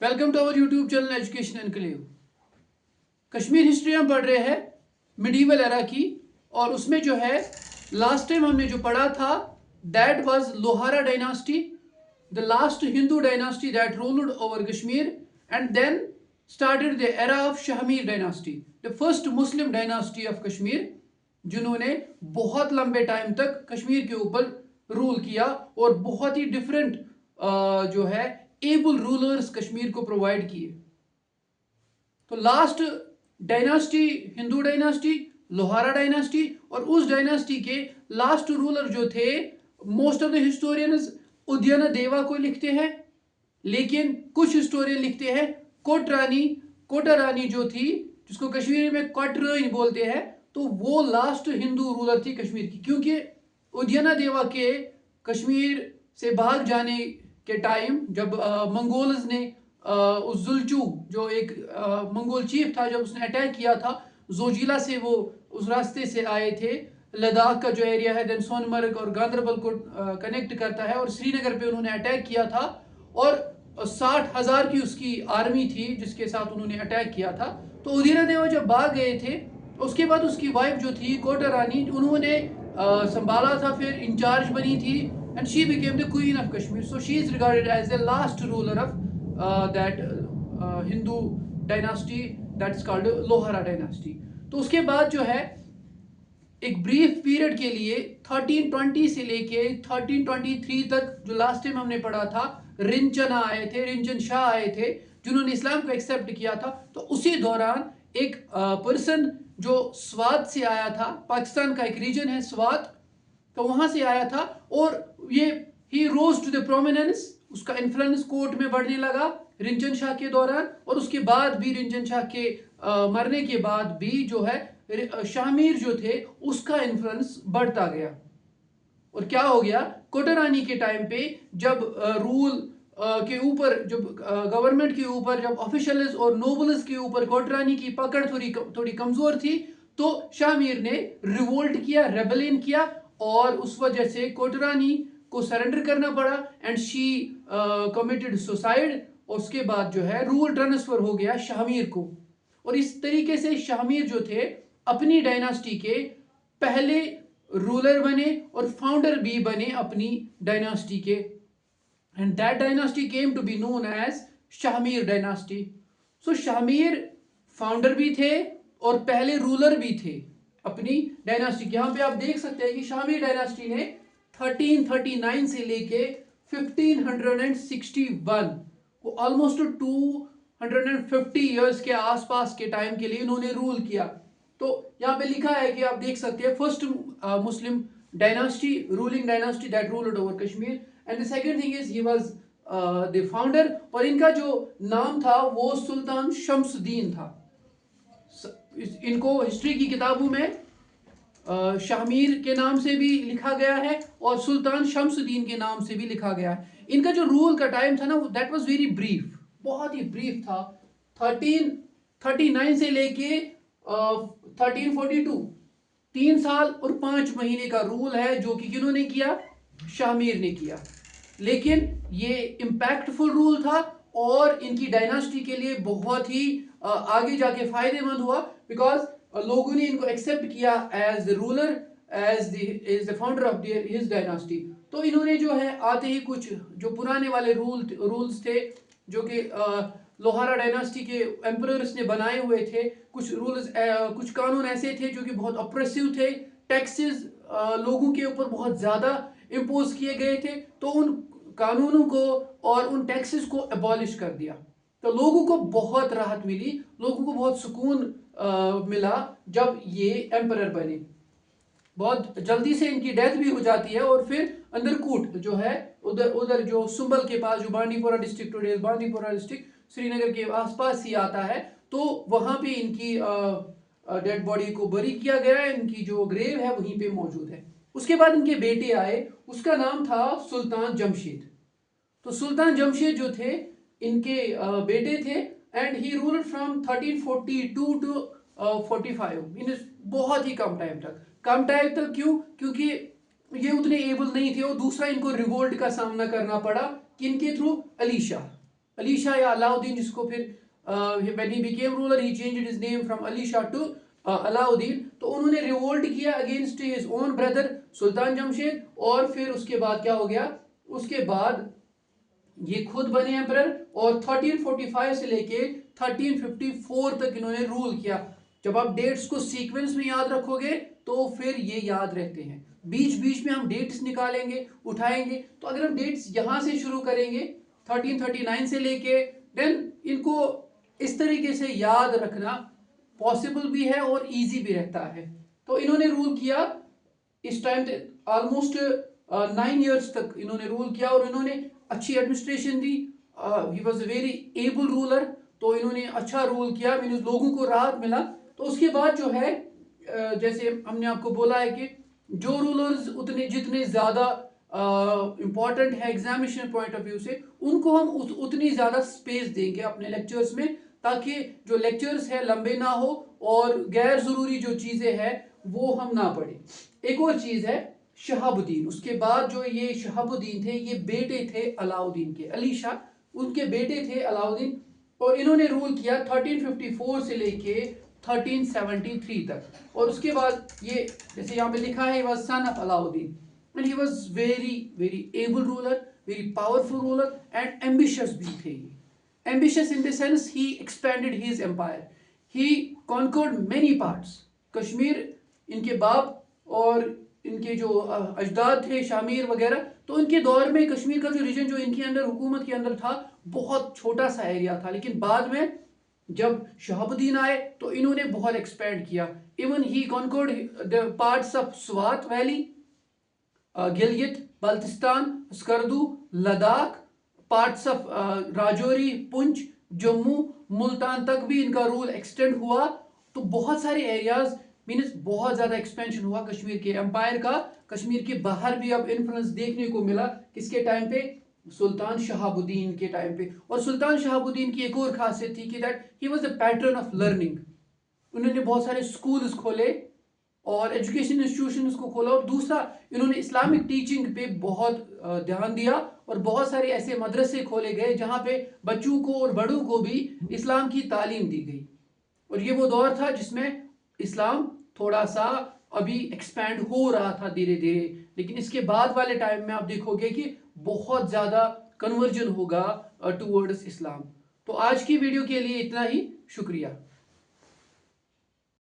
Welcome to our YouTube channel Education Enclave. Kashmir history हम पढ़ रहे हैं मिडीवल एरा की, और उसमें जो है लास्ट टाइम हमने जो पढ़ा था that was Lohara dynasty, the last Hindu dynasty that ruled over Kashmir, and then started the era of Shahmir dynasty, the first Muslim dynasty of Kashmir, जिन्होंने बहुत लंबे टाइम तक कश्मीर के ऊपर रूल किया और बहुत ही डिफरेंट जो है एबल रूलर्स कश्मीर को प्रोवाइड किए। तो last dynasty Hindu dynasty, Lohara dynasty, और उस डायनास्टी के लास्ट रूलर जो थे, most of the historians Udayan देवा को लिखते हैं, लेकिन कुछ हिस्टोरियन लिखते हैं कोटा रानी जो थी, जिसको कश्मीर में कटरानी बोलते हैं, तो वो लास्ट हिंदू रूलर थी कश्मीर की, क्योंकि उदयन देवा के कश्मीर से भाग जाने के टाइम जब मंगोल्स ने उस जुलचू जो एक मंगोल चीफ था, जब उसने अटैक किया था जोजिला से, वो उस रास्ते से आए थे, लद्दाख का जो एरिया है, देन सोनमर्ग और गांदरबल को कनेक्ट करता है, और श्रीनगर पे उन्होंने अटैक किया था, और 60,000 की उसकी आर्मी थी जिसके साथ उन्होंने अटैक किया था। तो उदयन देवा जब भाग गए थे, उसके बाद उसकी वाइफ जो थी कोटा रानी, उन्होंने संभाला था, फिर इंचार्ज बनी थी, and she became the queen of Kashmir. So she is regarded as the last ruler of that Hindu dynasty that's called Lohara dynasty. तो उसके बाद जो है एक ब्रीफ पीरियड के लिए 1320 से लेके 1323 तक, जो लास्ट टाइम हमने पढ़ा था, रिंचन शाह आए थे जिन्होंने इस्लाम को एक्सेप्ट किया था। तो उसी दौरान एक पर्सन जो स्वात से आया था, पाकिस्तान का एक रीजन है स्वात, तो वहां से आया था, और ये ही रोज टू द प्रोमिनेंस, उसका इन्फ्लुएंस कोर्ट में बढ़ने लगा रिंचन शाह के दौरान, और उसके बाद भी रिंचन शाह के मरने के बाद भी जो है शाहमीर जो थे उसका इन्फ्लुएंस बढ़ता गया। और क्या हो गया, कोटा रानी के टाइम पे जब रूल के ऊपर, जब गवर्नमेंट के ऊपर, जब ऑफिशियल्स और नोबल्स के ऊपर कोटा रानी की पकड़ थोड़ी कमजोर थी, तो शाहमीर ने रिवोल्ट किया, रेबेलियन किया, और उस वजह से कोटा रानी को सरेंडर करना पड़ा, एंड शी कमिटेड सुसाइड। और उसके बाद जो है रूल ट्रांसफर हो गया शाहमीर को, और इस तरीके से शाहमीर जो थे अपनी डायनास्टी के पहले रूलर बने और फाउंडर भी बने अपनी डायनास्टी के, and that dynasty came to be known as Shahmir dynasty. So Shahmir founder भी थे और पहले रूलर भी थे अपनी डायनास्टी के। यहाँ पे आप देख सकते हैं कि शाहमीर डायनास्टी ने 1339 से लेके 1561 को ऑलमोस्ट 250 इयर्स के आसपास के टाइम के लिए इन्होंने रूल किया। तो यहाँ पे लिखा है कि आप देख सकते हैं, first Muslim dynasty, ruling dynasty that ruled over Kashmir, and the second thing is he was the founder, और इनका जो नाम था वो सुल्तान शम्सुद्दीन था। इनको हिस्ट्री की किताबों में शाहमीर के नाम से भी लिखा गया है और सुल्तान शम्सुद्दीन के नाम से भी लिखा गया है। इनका जो रूल का टाइम था ना, दैट वाज वेरी ब्रीफ, बहुत ही ब्रीफ था। 1339 से लेके 1342, 3 साल और 5 महीने का रूल है, जो कि किन्होंने किया, शाहमीर ने किया। लेकिन ये इम्पैक्टफुल रूल था और इनकी डायनास्टी के लिए बहुत ही आगे जाके फायदेमंद हुआ, बिकॉज लोगों ने इनको एक्सेप्ट किया as the ruler, as the founder of his dynasty. तो इन्होंने जो है आते ही कुछ जो पुराने वाले रूल्स थे, जो कि लोहारा डायनास्टी के एम्परर्स ने बनाए हुए थे, कुछ रूल्स, कुछ कानून ऐसे थे जो कि बहुत ऑप्रेसिव थे, टैक्सेस लोगों के ऊपर बहुत ज़्यादा इम्पोज किए गए थे, तो उन कानूनों को और उन टैक्सेस को एबॉलिश कर दिया। तो लोगों को बहुत राहत मिली, लोगों को बहुत सुकून मिला जब ये एम्परर बने। बहुत जल्दी से इनकी डेथ भी हो जाती है, और फिर अंदरकूट जो है, उधर जो सुंबल के पास, जो Bandipora district, today Bandipora district Srinagar के आसपास ही आता है, तो वहां पे इनकी डेड बॉडी को बरी किया गया है, इनकी जो ग्रेव है वहीं पे मौजूद है। उसके बाद इनके बेटे आए, उसका नाम था सुल्तान जमशेद। तो सुल्तान जमशेद जो थे इनके बेटे थे, and he ruled from 1342 to 45, इन बहुत ही कम टाइम तक। क्यों? क्योंकि ये उतने एबल नहीं थे, और दूसरा इनको रिवोल्ट का सामना करना पड़ा, किनके थ्रू, अली शाह। अली शाह या अलाउद्दीन, जिसको फिर when he became ruler he changed his name from Ali Shah to Alauddin. तो उन्होंने रिवोल्ट किया against his own brother Sultan Jamshed, और फिर उसके बाद क्या हो गया, उसके बाद ये खुद बने एम्परर, और 1345 से लेके 1354 तक इन्होंने रूल किया। जब आप डेट्स को सीक्वेंस में याद रखोगे तो फिर ये याद रहते हैं। बीच बीच में हम डेट्स निकालेंगे, उठाएंगे, तो अगर हम डेट्स यहां से शुरू करेंगे 1339 से लेके, देन इनको इस तरीके से याद रखना पॉसिबल भी है और इजी भी रहता है। तो इन्होंने रूल किया इस टाइम ऑलमोस्ट 9 इयर्स तक इन्होंने रूल किया, और इन्होंने अच्छी administration the. He was a very able ruler, तो इन्होंने अच्छा रूल किया, मीन्स लोगों को राहत मिला। तो उसके बाद जो है जैसे हमने आपको बोला है कि जो रूलर्स उतने जितने ज़्यादा इम्पॉर्टेंट है एग्जामिनेशन पॉइंट ऑफ व्यू से, उनको हम उतनी ज़्यादा स्पेस देंगे अपने लेक्चर्स में, ताकि जो लेक्चर्स है लंबे ना हो और गैर ज़रूरी जो चीज़ें हैं वो हम ना पढ़ें। एक और चीज़ है शहाबुद्दीन, उसके बाद जो ये शहाबुद्दीन थे ये बेटे थे अलाउद्दीन के, अली शाह उनके बेटे थे अलाउद्दीन, और इन्होंने रूल किया 1354 से लेके 1373 तक। और उसके बाद ये जैसे यहाँ पे लिखा है was son of Alauddin, and he was very very able ruler, very powerful ruler, and ambitious भी थे। Ambitious in the sense he expanded his empire, he conquered many parts. Kashmir इनके बाप और इनके जो अजदाद थे शामिर वगैरह, तो इनके दौर में कश्मीर का जो रीजन जो इनके अंदर हुकूमत के अंदर था बहुत छोटा सा एरिया था, लेकिन बाद में जब शहाबुद्दीन आए तो इन्होंने बहुत एक्सपेंड किया। Even he conquered the parts of Swat valley, Gilgit Baltistan, Skardu, Ladakh, parts of Rajouri, Poonch, Jammu, Multan तक भी इनका रूल एक्सटेंड हुआ। तो बहुत सारे एरियाज मीन्स बहुत ज़्यादा एक्सपेंशन हुआ कश्मीर के एम्पायर का। कश्मीर के बाहर भी अब इन्फ्लुएंस देखने को मिला, किसके टाइम पे, सुल्तान शहाबुद्दीन के टाइम पे। और सुल्तान शहाबुद्दीन की एक और खासियत थी कि that he was the pattern of learning. उन्होंने बहुत सारे स्कूल्स खोले और एजुकेशन इंस्टीट्यूशंस को खोला, और दूसरा इन्होंने इस्लामिक टीचिंग पे बहुत ध्यान दिया, और बहुत सारे ऐसे मदरसे खोले गए जहाँ पे बच्चों को और बड़ों को भी इस्लाम की तालीम दी गई। और ये वो दौर था जिसमें इस्लाम थोड़ा सा अभी एक्सपैंड हो रहा था धीरे धीरे, लेकिन इसके बाद वाले टाइम में आप देखोगे कि बहुत ज़्यादा कन्वर्जन होगा टुवर्ड्स इस्लाम। तो आज की वीडियो के लिए इतना ही, शुक्रिया।